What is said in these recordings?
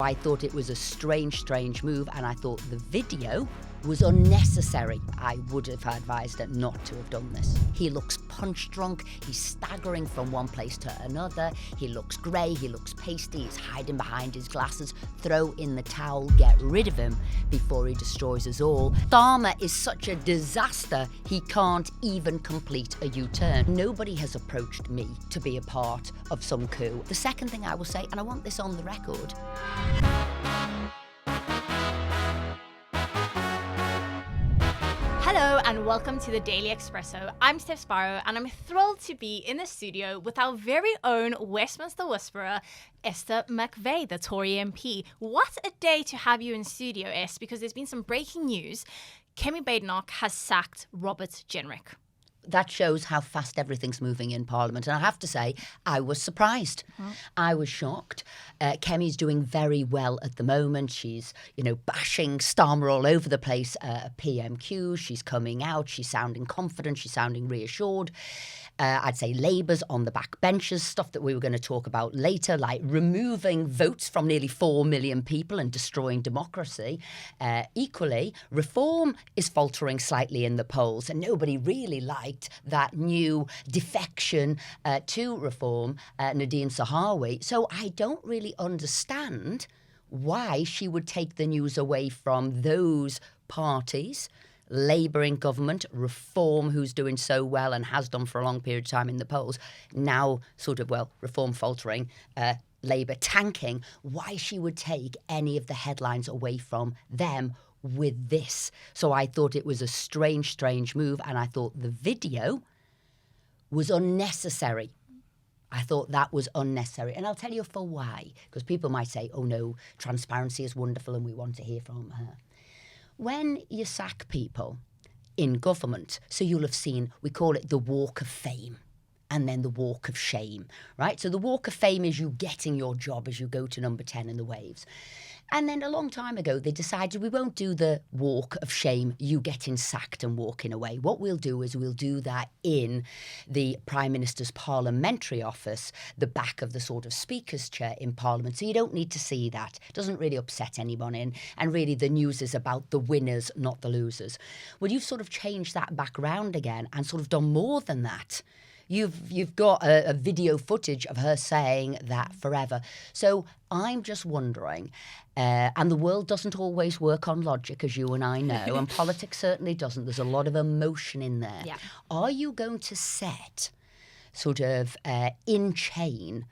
I thought it was a strange move, and I thought the video was unnecessary. I would have advised it not to have done this. He looks punch drunk, he's staggering from one place to another, he looks grey, he looks pasty, he's hiding behind his glasses. Throw in the towel, get rid of him before he destroys us all. Starmer is such a disaster, he can't even complete a U-turn. Nobody has approached me to be a part of some coup. The second thing I will say, and I want this on the record, hello and welcome to the Daily Expresso. I'm Steph Spyro and I'm thrilled to be in the studio with our very own Westminster whisperer, Esther McVey, the Tory MP. What a day to have you in studio, Es, because there's been some breaking news. Kemi Badenoch has sacked Robert Jenrick. That shows how fast everything's moving in Parliament. And I have to say, I was surprised. I was shocked. Kemi's doing very well at the moment. She's, bashing Starmer all over the place at PMQ. She's coming out. She's sounding confident. She's sounding reassured. I'd say Labour's on the backbenches, stuff that we were going to talk about later, like removing votes from nearly 4 million people and destroying democracy. Equally, Reform is faltering slightly in the polls, and nobody really liked that new defection to Reform, Nadine Zahawi. So I don't really understand why she would take the news away from those parties. Labour in government, Reform, who's doing so well and has done for a long period of time in the polls, now Reform faltering, Labour tanking, why she would take any of the headlines away from them with this. So I thought it was a strange move, and I thought the video was unnecessary. I thought that was unnecessary. And I'll tell you for why, because people might say, oh no, transparency is wonderful and we want to hear from her. When you sack people in government, so you'll have seen, we call it the walk of fame and then the walk of shame, right? So the walk of fame is you getting your job as you go to number 10 in the waves. And then a long time ago, they decided we won't do the walk of shame, you getting sacked and walking away. What we'll do is we'll do that in the Prime Minister's parliamentary office, the back of the sort of Speaker's chair in Parliament. So you don't need to see that. It doesn't really upset anyone. And really the news is about the winners, not the losers. Well, you've sort of changed that back round again and sort of done more than that. You've got a video footage of her saying that forever. So I'm just wondering, and the world doesn't always work on logic, as you and I know, and politics certainly doesn't. There's a lot of emotion in there. Yeah. Are you going to set sort of in chain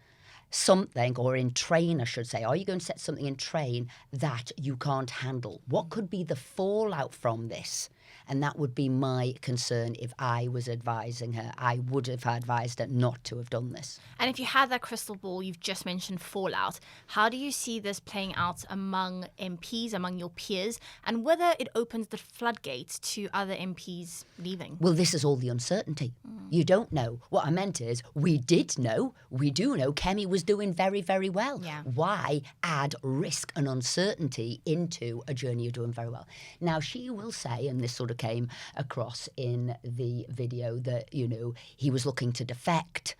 something, or in train, I should say, are you going to set something in train that you can't handle? What could be the fallout from this? And that would be my concern if I was advising her. I would have advised her not to have done this. And if you had that crystal ball, you've just mentioned fallout. How do you see this playing out among MPs, among your peers, and whether it opens the floodgates to other MPs leaving? Well, this is all the uncertainty. You don't know. What I meant is we do know Kemi was doing very, very well. Yeah. Why add risk and uncertainty into a journey of doing very well? Now, she will say, and this sort of came across in the video, that, he was looking to defect.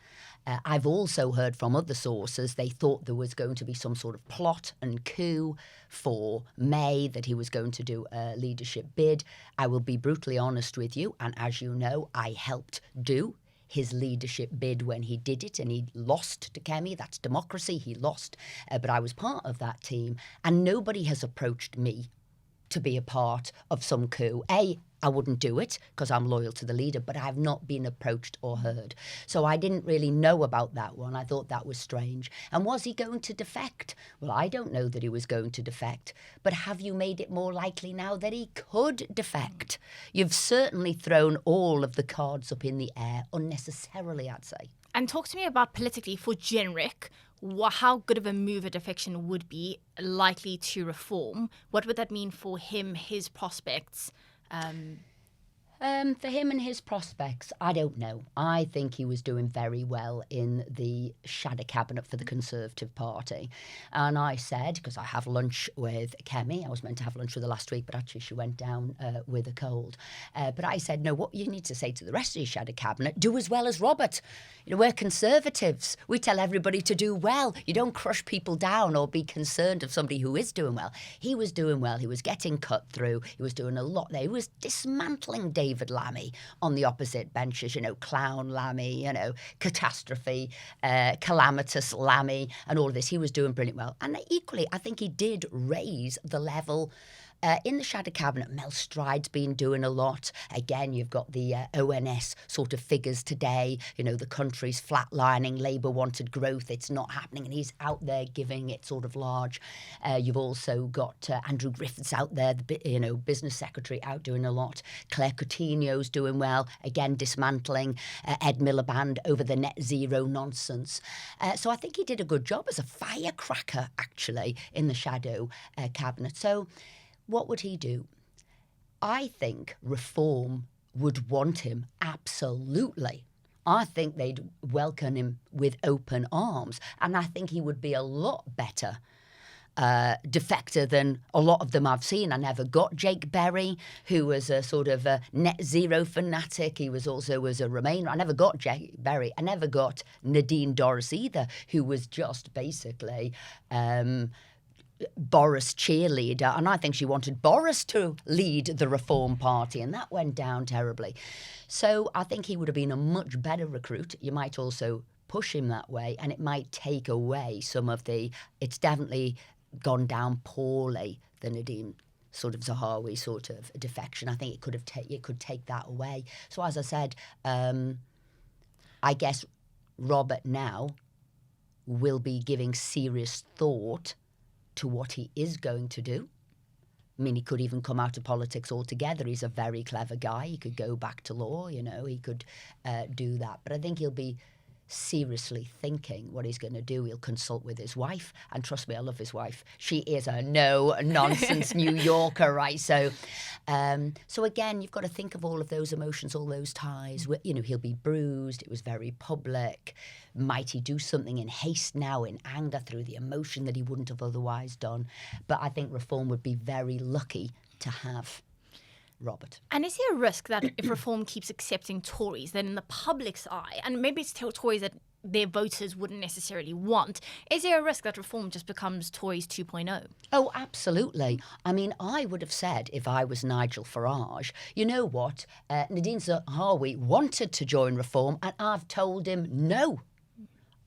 I've also heard from other sources they thought there was going to be some sort of plot and coup for May, that he was going to do a leadership bid. I will be brutally honest with you, and as you know, I helped do his leadership bid when he did it, and he lost to Kemi. That's democracy. He lost, but I was part of that team, and nobody has approached me to be a part of some coup. I wouldn't do it because I'm loyal to the leader, but I have not been approached or heard. So I didn't really know about that one. I thought that was strange. And was he going to defect? Well, I don't know that he was going to defect, but have you made it more likely now that he could defect? You've certainly thrown all of the cards up in the air unnecessarily, I'd say. And talk to me about politically for Jenrick, how good of a move a defection would be likely to Reform. What would that mean for him, his prospects? For him and his prospects, I don't know. I think he was doing very well in the shadow cabinet for the Conservative Party. And I said, because I have lunch with Kemi, I was meant to have lunch with her last week, but actually she went down with a cold. But I said, no, what you need to say to the rest of your shadow cabinet, do as well as Robert. You know, we're Conservatives. We tell everybody to do well. You don't crush people down or be concerned of somebody who is doing well. He was doing well. He was getting cut through. He was doing a lot there. He was dismantling David Lammy on the opposite benches, you know, clown Lammy, you know, catastrophe, calamitous Lammy, and all of this. He was doing brilliant well. And equally, I think he did raise the level in the shadow cabinet. Mel Stride's been doing a lot. Again, you've got the ONS sort of figures today. You know, the country's flatlining. Labour wanted growth. It's not happening. And he's out there giving it sort of large. You've also got Andrew Griffiths out there, the business secretary, out doing a lot. Claire Coutinho's doing well. Again, dismantling Ed Miliband over the net zero nonsense. So I think he did a good job as a firecracker, actually, in the shadow cabinet. So what would he do? I think Reform would want him, absolutely. I think they'd welcome him with open arms. And I think he would be a lot better defector than a lot of them I've seen. I never got Jake Berry, who was a sort of a net zero fanatic. He was also a Remainer. I never got Jake Berry. I never got Nadine Dorries either, who was just basically Boris cheerleader, and I think she wanted Boris to lead the Reform Party, and that went down terribly. So I think he would have been a much better recruit. You might also push him that way, and it might take away some of the... It's definitely gone down poorly, the Nadine sort of Zahawi sort of defection. I think it could take that away. So as I said, I guess Robert now will be giving serious thought to what he is going to do. I mean, he could even come out of politics altogether. He's a very clever guy. He could go back to law, you know, he could do that. But I think he'll be seriously thinking what he's going to do. He'll consult with his wife. And trust me, I love his wife. She is a no-nonsense New Yorker, right? So again, you've got to think of all of those emotions, all those ties. You know, he'll be bruised. It was very public. Might he do something in haste now, in anger, through the emotion that he wouldn't have otherwise done? But I think Reform would be very lucky to have Robert. And is there a risk that if Reform keeps accepting Tories, then in the public's eye, and maybe it's Tories that their voters wouldn't necessarily want, is there a risk that Reform just becomes Tories 2.0? Oh, absolutely. I mean, I would have said, if I was Nigel Farage, you know what, Nadine Zahawi wanted to join Reform, and I've told him no.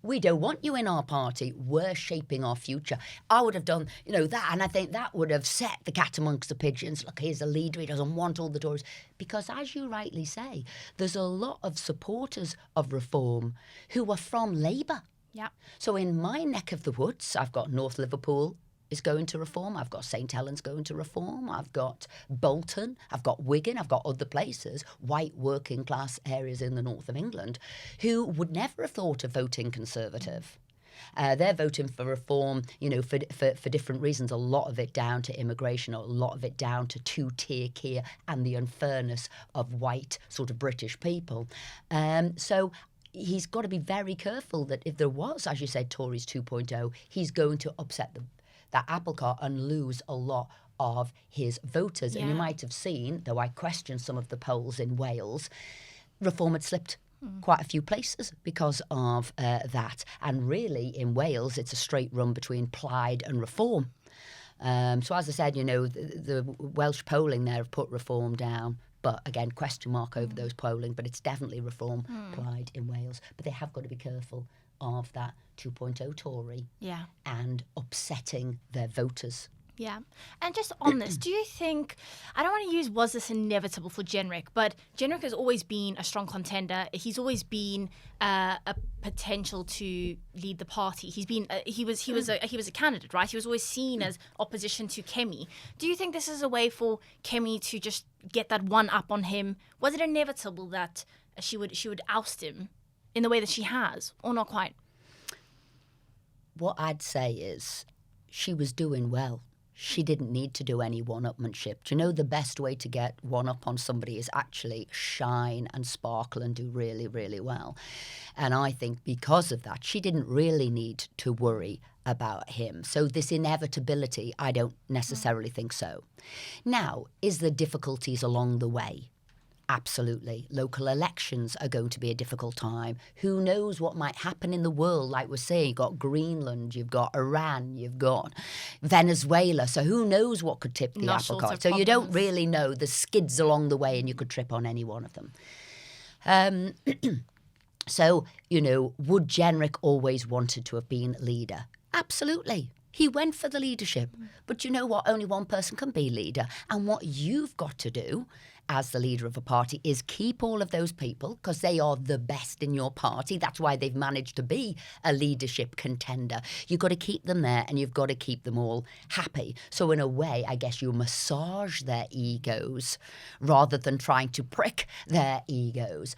We don't want you in our party. We're shaping our future. I would have done, you know, that, and I think that would have set the cat amongst the pigeons. Look, here's a leader. He doesn't want all the Tories. Because, as you rightly say, there's a lot of supporters of Reform who are from Labour. Yeah. So in my neck of the woods, I've got North Liverpool is going to Reform. I've got St Helens going to Reform. I've got Bolton. I've got Wigan. I've got other places, white working class areas in the north of England, who would never have thought of voting Conservative. They're voting for Reform, you know, for different reasons. A lot of it down to immigration, a lot of it down to two-tier care and the unfairness of white sort of British people. So he's got to be very careful that if there was, as you said, Tories 2.0, he's going to upset that apple cart and lose a lot of his voters. Yeah. And you might have seen, though I question some of the polls in Wales, Reform had slipped quite a few places because of that. And really, in Wales, it's a straight run between Plaid and Reform. So as I said, you know, the Welsh polling there have put Reform down. But again, question mark over those polling. But it's definitely Reform, Plaid in Wales. But they have got to be careful of that 2.0 Tory and upsetting their voters. Yeah. And just on this, do you think, I don't want to use was this inevitable for Jenrick, but Jenrick has always been a strong contender. He's always been a potential to lead the party. He's been he was a candidate, right? He was always seen as opposition to Kemi. Do you think this is a way for Kemi to just get that one up on him? Was it inevitable that she would oust him in the way that she has, or not quite? What I'd say is she was doing well. she didn't need to do any one-upmanship. Do you know the best way to get one-up on somebody is actually shine and sparkle and do really, really well. And I think because of that, she didn't really need to worry about him. So this inevitability, I don't necessarily think so. Now, is there difficulties along the way? Absolutely. Local elections are going to be a difficult time. Who knows what might happen in the world? Like we're saying, you've got Greenland, you've got Iran, you've got Venezuela. So who knows what could tip the apple cart? So you don't really know. The skids along the way and you could trip on any one of them. So, would Jenrick always wanted to have been leader? Absolutely. He went for the leadership. But you know what? Only one person can be leader. And what you've got to do as the leader of a party is keep all of those people because they are the best in your party. That's why they've managed to be a leadership contender. You've got to keep them there and you've got to keep them all happy. So in a way, I guess you massage their egos rather than trying to prick their egos.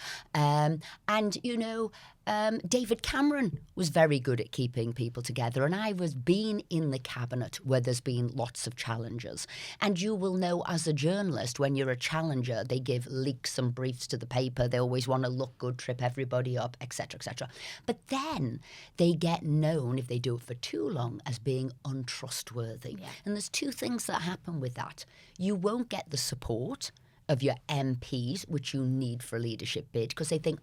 David Cameron was very good at keeping people together, and I was been in the cabinet where there's been lots of challenges. And you will know as a journalist, when you're a challenger, they give leaks and briefs to the paper. They always want to look good, trip everybody up, etc., etc. But then they get known, if they do it for too long, as being untrustworthy. Yeah. And there's two things that happen with that. You won't get the support of your MPs, which you need for a leadership bid, because they think,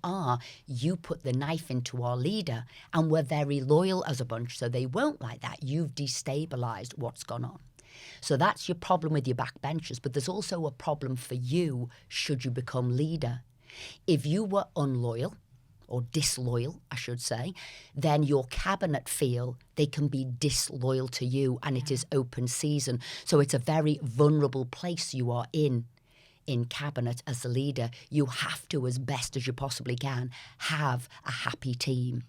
you put the knife into our leader and we're very loyal as a bunch, so they won't like that. You've destabilised what's gone on. So that's your problem with your backbenchers, but there's also a problem for you should you become leader. If you were unloyal, or disloyal, I should say, then your cabinet feel they can be disloyal to you and it is open season. So it's a very vulnerable place you are in cabinet as the leader. You have to, as best as you possibly can, have a happy team.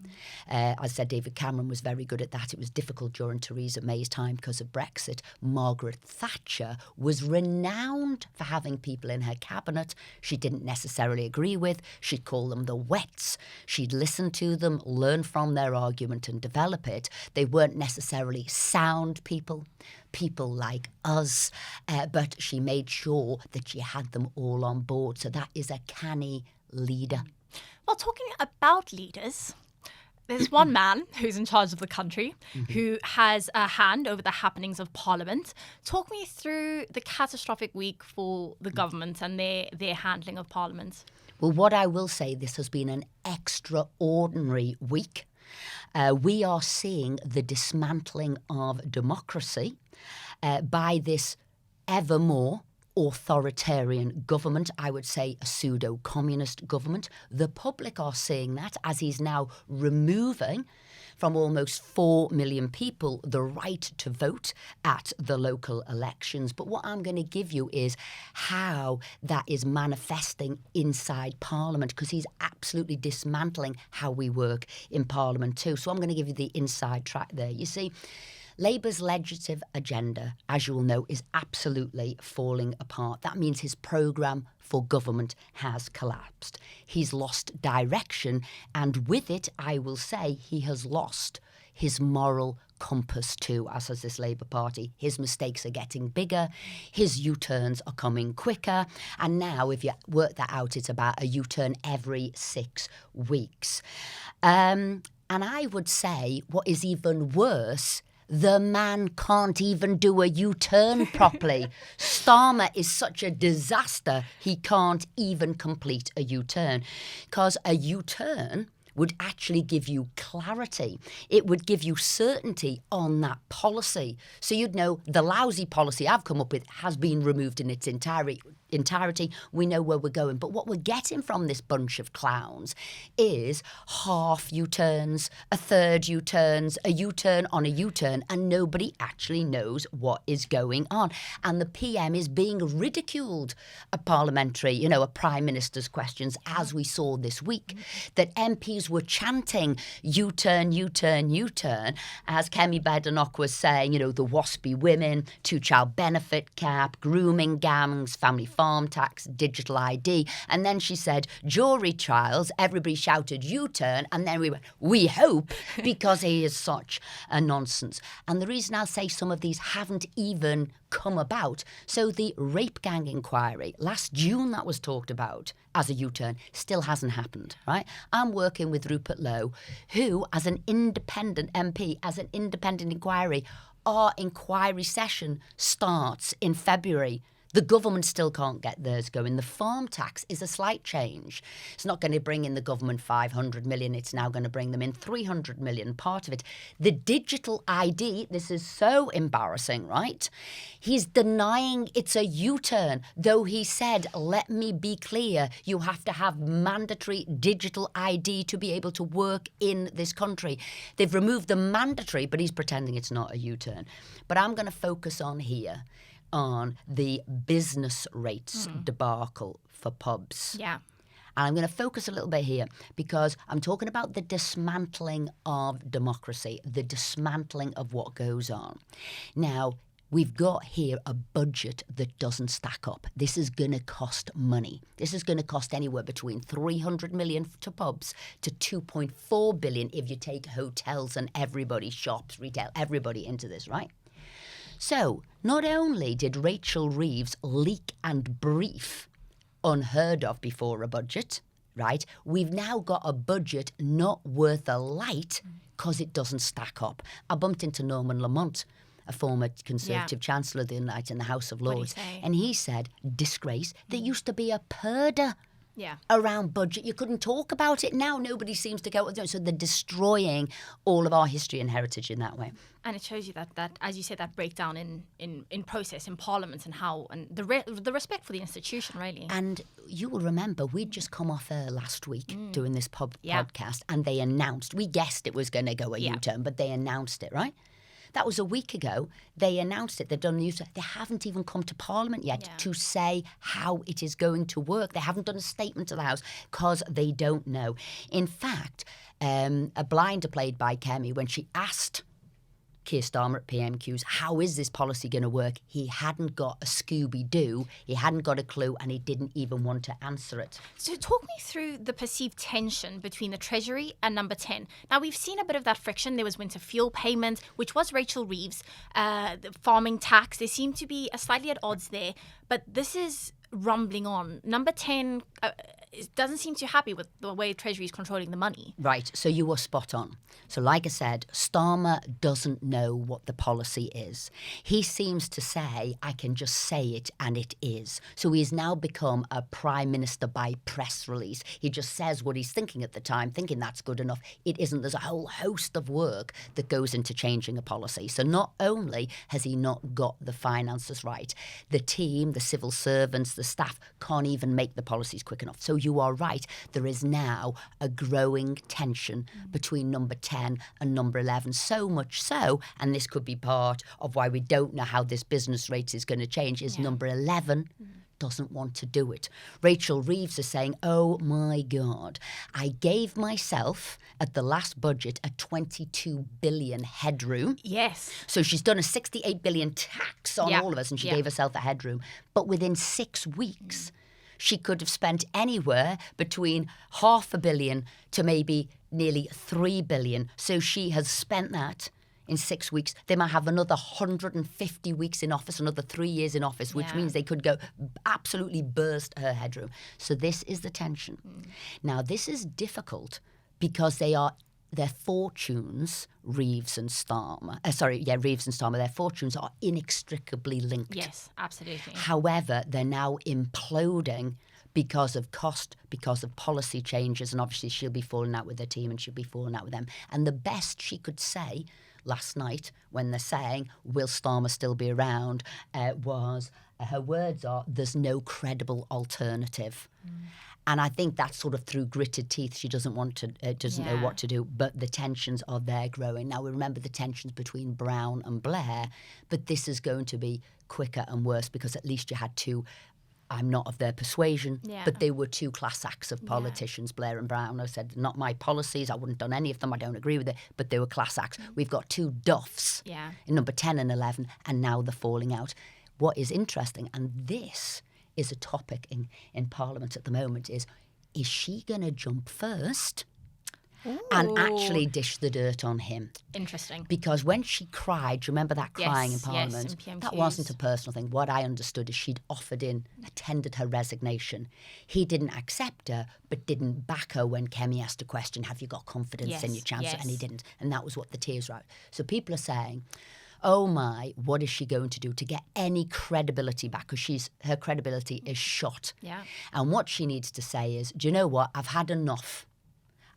As I said, David Cameron was very good at that. It was difficult during Theresa May's time because of Brexit. Margaret Thatcher was renowned for having people in her cabinet she didn't necessarily agree with. She'd call them the wets. She'd listen to them, learn from their argument and develop it. They weren't necessarily sound people like us, but she made sure that she had them all on board. So that is a canny leader. Well, talking about leaders, there's one man who's in charge of the country who has a hand over the happenings of Parliament. Talk me through the catastrophic week for the government and their handling of Parliament. Well, what I will say, this has been an extraordinary week. We are seeing the dismantling of democracy by this ever more authoritarian government, I would say a pseudo-communist government. The public are seeing that as he's now removing from almost 4 million people the right to vote at the local elections. But what I'm going to give you is how that is manifesting inside Parliament, because he's absolutely dismantling how we work in Parliament too. So I'm going to give you the inside track there. You see, Labour's legislative agenda, as you will know, is absolutely falling apart. That means his programme for government has collapsed. He's lost direction, and with it, I will say, he has lost his moral compass too, as has this Labour Party. His mistakes are getting bigger, his U-turns are coming quicker, and now, if you work that out, it's about a U-turn every 6 weeks. And I would say what is even worse, the man can't even do a U-turn properly. Starmer is such a disaster, he can't even complete a U-turn. Because a U-turn would actually give you clarity. It would give you certainty on that policy. So you'd know the lousy policy I've come up with has been removed in its entirety. We know where we're going. But what we're getting from this bunch of clowns is half U-turns, a third U-turns, a U-turn on a U-turn, and nobody actually knows what is going on. And the PM is being ridiculed at parliamentary, a Prime Minister's questions, as we saw this week, that MPs were chanting U-turn, U-turn, U-turn, as Kemi Badenoch was saying, the waspy women, two-child benefit cap, grooming gangs, family farm tax, digital ID. And then she said, jury trials, everybody shouted U-turn, and then we went, we hope, because he is such a nonsense. And the reason I'll say some of these haven't even come about. So the rape gang inquiry, last June that was talked about as a U-turn, still hasn't happened, right? I'm working with Rupert Lowe, who, as an independent MP, as an independent inquiry, our inquiry session starts in February. The government still can't get theirs going. The farm tax is a slight change. It's not going to bring in the government 500 million. It's now going to bring them in 300 million, part of it. The digital ID, this is so embarrassing, right? He's denying it's a U-turn, though he said, let me be clear, you have to have mandatory digital ID to be able to work in this country. They've removed the mandatory, but he's pretending it's not a U-turn. But I'm going to focus on here on the business rates debacle for pubs. Yeah. And I'm going to focus a little bit here because I'm talking about the dismantling of democracy, the dismantling of what goes on. Now, we've got here a budget that doesn't stack up. This is going to cost money. This is going to cost anywhere between 300 million to pubs to 2.4 billion if you take hotels and everybody, shops, retail, everybody into this, right? So, not only did Rachel Reeves leak and brief unheard of before a budget, right? We've now got a budget not worth a light because it doesn't stack up. I bumped into Norman Lamont, a former Conservative Chancellor the other night in the House of Lords, and he said, disgrace, there used to be a purdah around budget. You couldn't talk about it. Now nobody seems to go. So they're destroying all of our history and heritage in that way. And it shows you that as you said, that breakdown in process, in Parliament, and how, and the respect for the institution, really. And you will remember, we'd just come off air last week doing this podcast, and they announced, we guessed it was going to go a U-turn, but they announced it, right? That was a week ago. They announced it. They've done news. They haven't even come to Parliament yet to say how it is going to work. They haven't done a statement to the House because they don't know. In fact, a blinder played by Kemi, when she asked Keir Starmer at PMQs, how is this policy going to work? He hadn't got a Scooby-Doo, he hadn't got a clue, and he didn't even want to answer it. So talk me through the perceived tension between the Treasury and Number 10. Now, we've seen a bit of that friction. There was winter fuel payment, which was Rachel Reeves, the farming tax. They seem to be slightly at odds there, but this is rumbling on. Number 10 doesn't seem too happy with the way Treasury is controlling the money. Right, so you were spot on. So like I said, Starmer doesn't know what the policy is. He seems to say, I can just say it and it is. So he's now become a prime minister by press release. He just says what he's thinking at the time, thinking that's good enough. It isn't. There's a whole host of work that goes into changing a policy. So not only has he not got the finances right, the team, the civil servants, the staff can't even make the policies quick enough. So you are right. There is now a growing tension between Number 10 and Number 11. So much so, and this could be part of why we don't know how this business rate is going to change, is Number 11 doesn't want to do it. Rachel Reeves is saying, oh my God, I gave myself at the last budget a 22 billion headroom. Yes. So she's done a 68 billion tax on all of us, and she gave herself a headroom. But within 6 weeks, she could have spent anywhere between $500 million to maybe nearly 3 billion. So she has spent that in 6 weeks. They might have another 150 weeks in office, another 3 years in office, which means they could go absolutely burst her headroom. So this is the tension. Now, this is difficult because their fortunes, Reeves and Starmer, their fortunes are inextricably linked. Yes, absolutely. However, they're now imploding because of cost, because of policy changes, and obviously she'll be falling out with her team and she'll be falling out with them. And the best she could say last night when they're saying, will Starmer still be around, was, her words are, there's no credible alternative. And I think that's sort of through gritted teeth. She doesn't want to, doesn't know what to do. But the tensions are there growing. Now, we remember the tensions between Brown and Blair, but this is going to be quicker and worse because at least you had two I'm not of their persuasion, Yeah. but they were two class acts of politicians, Blair and Brown. I said, not my policies, I wouldn't have done any of them, I don't agree with it, but they were class acts. We've got two Duffs in number 10 and 11, and now they're falling out. What is interesting, and this is a topic in Parliament at the moment, is she going to jump first and actually dish the dirt on him? Interesting. Because when she cried, do you remember that crying in Yes, Parliament? in That PMQs. wasn't a personal thing. What I understood is she'd tendered her resignation. He didn't accept her, but didn't back her when Kemi asked a question, have you got confidence in your Chancellor? And he didn't. And that was what the tears were out. So people are saying, oh my, what is she going to do to get any credibility back? Because her credibility is shot. Yeah. And what she needs to say is, do you know what? I've had enough.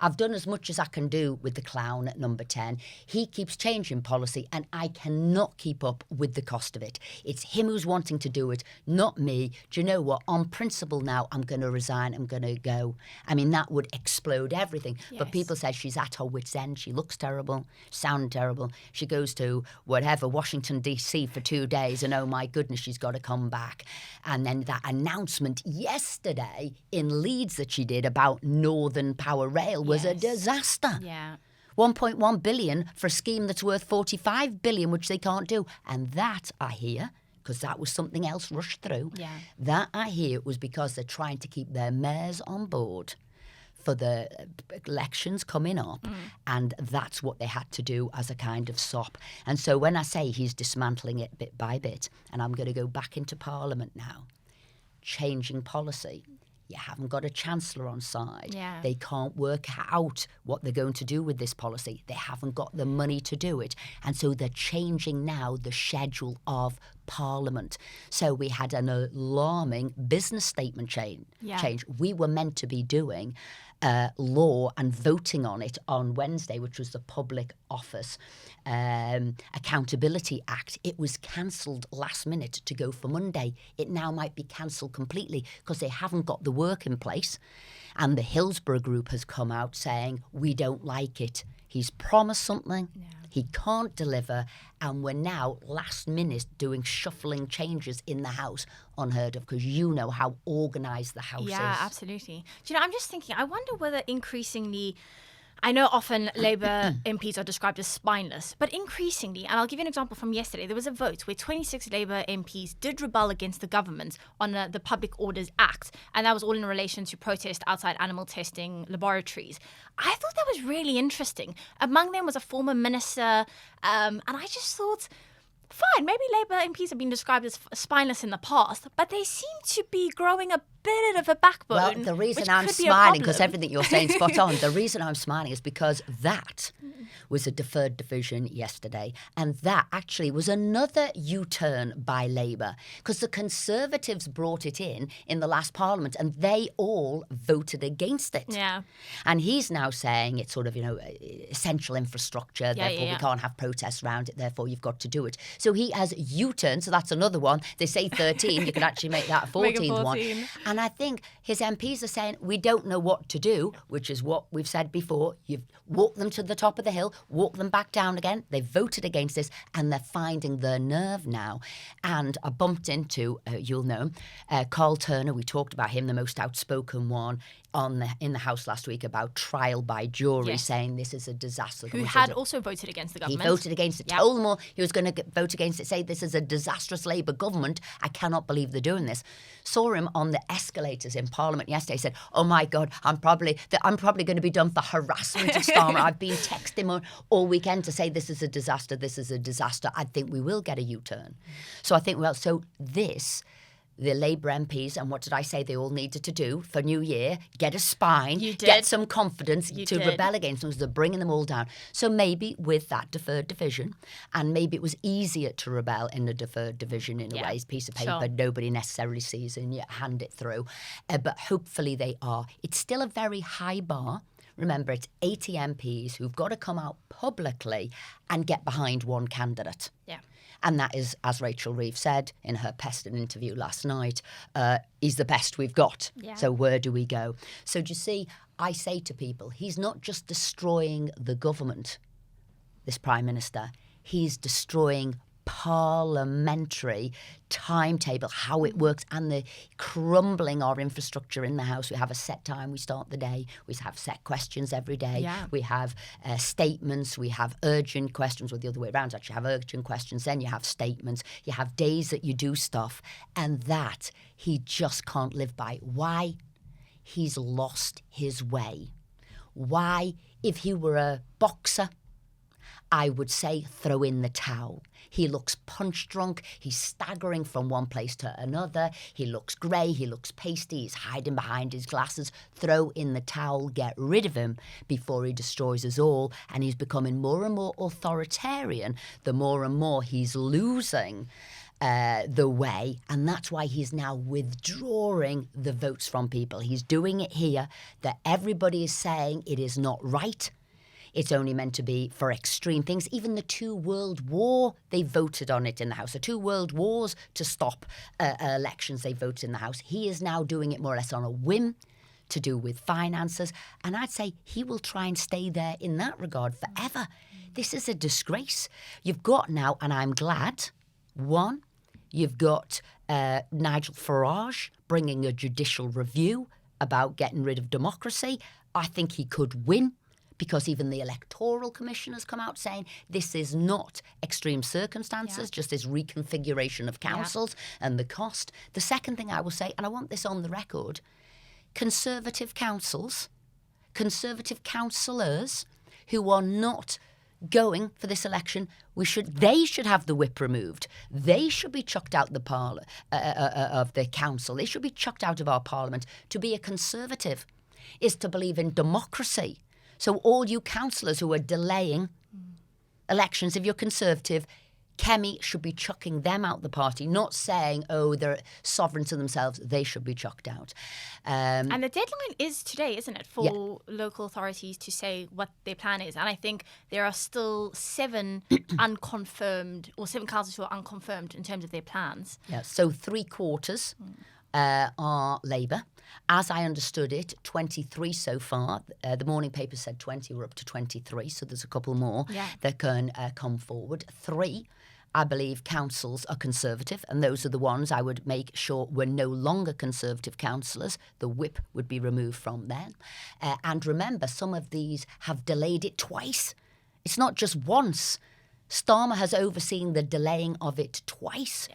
I've done as much as I can do with the clown at number 10. He keeps changing policy and I cannot keep up with the cost of it. It's him who's wanting to do it, not me. Do you know what? On principle now, I'm going to resign. I'm going to go. I mean, that would explode everything. Yes. But people say she's at her wit's end. She looks terrible, sounds terrible. She goes to whatever, Washington, D.C. for 2 days and oh my goodness, she's got to come back. And then that announcement yesterday in Leeds that she did about Northern Power Rail was a disaster. Yeah. 1.1 billion for a scheme that's worth 45 billion, which they can't do. And that, I hear, because that was something else rushed through, that I hear was because they're trying to keep their mayors on board for the elections coming up, and that's what they had to do as a kind of sop. And so when I say he's dismantling it bit by bit, and I'm going to go back into Parliament now, changing policy, you haven't got a Chancellor on side. Yeah. They can't work out what they're going to do with this policy. They haven't got the money to do it. And so they're changing now the schedule of Parliament. So we had an alarming business statement change. We were meant to be doing law and voting on it on Wednesday, which was the Public Office Accountability Act. It was cancelled last minute to go for Monday. It now might be cancelled completely because they haven't got the work in place. And the Hillsborough Group has come out saying, we don't like it. He's promised something, he can't deliver, and we're now last minute doing shuffling changes in the House, unheard of, because you know how organised the House is. Yeah, absolutely. Do you know, I'm just thinking, I wonder whether increasingly, I know often Labour MPs are described as spineless, but increasingly, and I'll give you an example from yesterday, there was a vote where 26 Labour MPs did rebel against the government on the Public Orders Act, and that was all in relation to protest outside animal testing laboratories. I thought that was really interesting. Among them was a former minister, and I just thought, fine, maybe Labour MPs have been described as spineless in the past, but they seem to be growing a bit of a backbone. Well, the reason which I'm could be a smiling, because problem. everything you're saying is spot on, the reason I'm smiling is because that was a deferred division yesterday, and that actually was another U-turn by Labour, because the Conservatives brought it in the last Parliament, and they all voted against it. Yeah. And he's now saying it's sort of, essential infrastructure, therefore we can't have protests around it, therefore you've got to do it. So he has U-turned, so that's another one. They say 13, you can actually make that a 14th one. And I think his MPs are saying, we don't know what to do, which is what we've said before. You've walked them to the top of the hill, walked them back down again. They voted against this, and they're finding their nerve now. And I bumped into, you'll know him, Carl Turner. We talked about him, the most outspoken one in the House last week about trial by jury, saying this is a disaster. Who had also voted against the government. He voted against it, told them all he was going to vote against it, say this is a disastrous Labour government. I cannot believe they're doing this. Saw him on the escalators in Parliament yesterday, said, oh my God, I'm probably going to be done for harassment of Starmer. I've been texting him all weekend to say this is a disaster, this is a disaster. I think we will get a U-turn. So I think, the Labour MPs, and what did I say they all needed to do for New Year? Get a spine, get some confidence to rebel against them, because they're bringing them all down. So maybe with that deferred division, and maybe it was easier to rebel in a deferred division in a way, piece of paper nobody necessarily sees and you hand it through. But hopefully they are. It's still a very high bar. Remember, it's 80 MPs who've got to come out publicly and get behind one candidate. Yeah. And that is, as Rachel Reeves said in her Peston interview last night, he's the best we've got. Yeah. So where do we go? So do you see, I say to people, he's not just destroying the government, this Prime Minister, he's destroying parliamentary timetable, how it works, and the crumbling our infrastructure in the House. We have a set time we start the day. We have set questions every day. Yeah. We have statements. We have urgent questions, or the other way around. Actually, have urgent questions. Then you have statements. You have days that you do stuff, and that he just can't live by. Why? He's lost his way. Why? If he were a boxer, I would say throw in the towel. He looks punch drunk. He's staggering from one place to another. He looks grey. He looks pasty. He's hiding behind his glasses. Throw in the towel. Get rid of him before he destroys us all. And he's becoming more and more authoritarian the more and more he's losing the way. And that's why he's now withdrawing the votes from people. He's doing it here, that everybody is saying it is not right. It's only meant to be for extreme things. Even the 2 World War, they voted on it in the House. The 2 World Wars to stop elections, they voted in the House. He is now doing it more or less on a whim to do with finances. And I'd say he will try and stay there in that regard forever. This is a disgrace. You've got now, and I'm glad, one, you've got Nigel Farage bringing a judicial review about getting rid of democracy. I think he could win, because even the Electoral Commission has come out saying this is not extreme circumstances, just this reconfiguration of councils and the cost. The second thing I will say, and I want this on the record, Conservative councils, Conservative councillors who are not going for this election, they should have the whip removed. They should be chucked out of the council. They should be chucked out of our parliament. To be a Conservative is to believe in democracy. So all you councillors who are delaying elections, if you're Conservative, Kemi should be chucking them out the party, not saying, oh, they're sovereign to themselves. They should be chucked out. And the deadline is today, isn't it, for local authorities to say what their plan is. And I think there are still 7 unconfirmed, or 7 councils who are unconfirmed in terms of their plans. Yeah, so 3/4 are Labour. As I understood it, 23 so far. The morning paper said 20, we're up to 23, so there's a couple more that can come forward. 3, I believe, councils are Conservative, and those are the ones I would make sure were no longer Conservative councillors. The whip would be removed from them. And remember, some of these have delayed it twice. It's not just once. Starmer has overseen the delaying of it twice.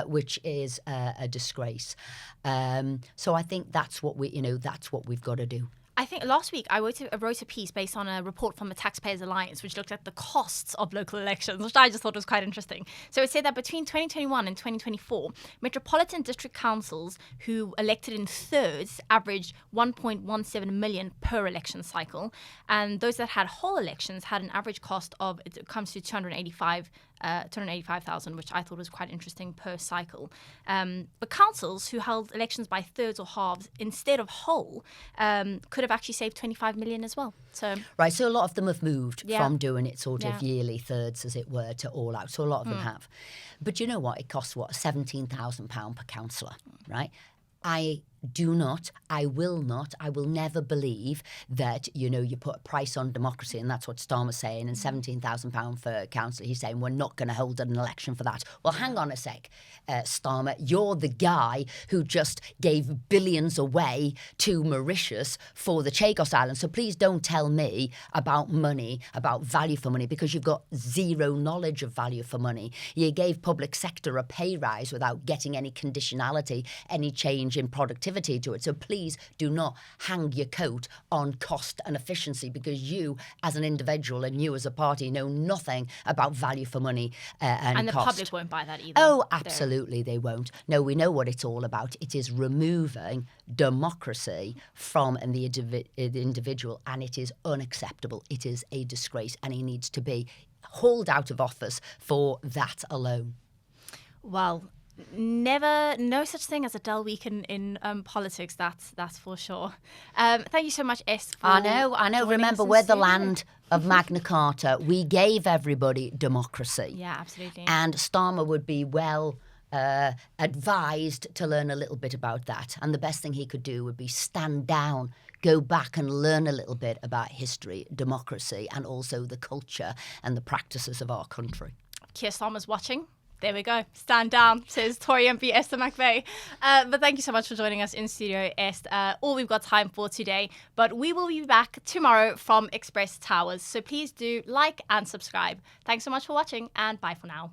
Which is a disgrace. So I think that's what we've got to do. I think last week I wrote a piece based on a report from the Taxpayers Alliance, which looked at the costs of local elections, which I just thought was quite interesting. So it said that between 2021 and 2024, metropolitan district councils who elected in thirds averaged 1.17 million per election cycle, and those that had whole elections had an average cost of, it comes to 285,000, which I thought was quite interesting per cycle. But councils who held elections by thirds or halves instead of whole could have actually saved 25 million as well. So a lot of them have moved from doing it sort of yearly thirds, as it were, to all out. So a lot of them have. But you know what? It costs £17,000 per councillor, right? I will never believe that, you put a price on democracy, and that's what Starmer's saying, and £17,000 for councillor. He's saying we're not going to hold an election for that. Well, hang on a sec, Starmer. You're the guy who just gave billions away to Mauritius for the Chagos Islands. So please don't tell me about money, about value for money, because you've got zero knowledge of value for money. You gave public sector a pay rise without getting any conditionality, any change in productivity to it. So please do not hang your coat on cost and efficiency, because you as an individual and you as a party know nothing about value for money and the cost. Public won't buy that either. Oh, absolutely they won't. No, we know what it's all about. It is removing democracy from the individual, and it is unacceptable. It is a disgrace, and he needs to be hauled out of office for that alone. Well, no such thing as a dull week in politics, that's for sure. Thank you so much, Esther. I know. Remember, we're the land of Magna Carta. We gave everybody democracy. Yeah, absolutely. And Starmer would be well advised to learn a little bit about that. And the best thing he could do would be stand down, go back and learn a little bit about history, democracy, and also the culture and the practices of our country. Keir Starmer's watching. There we go. Stand down, says Tory MP Esther McVey. But thank you so much for joining us in studio, Esther. All we've got time for today. But we will be back tomorrow from Express Towers. So please do like and subscribe. Thanks so much for watching, and bye for now.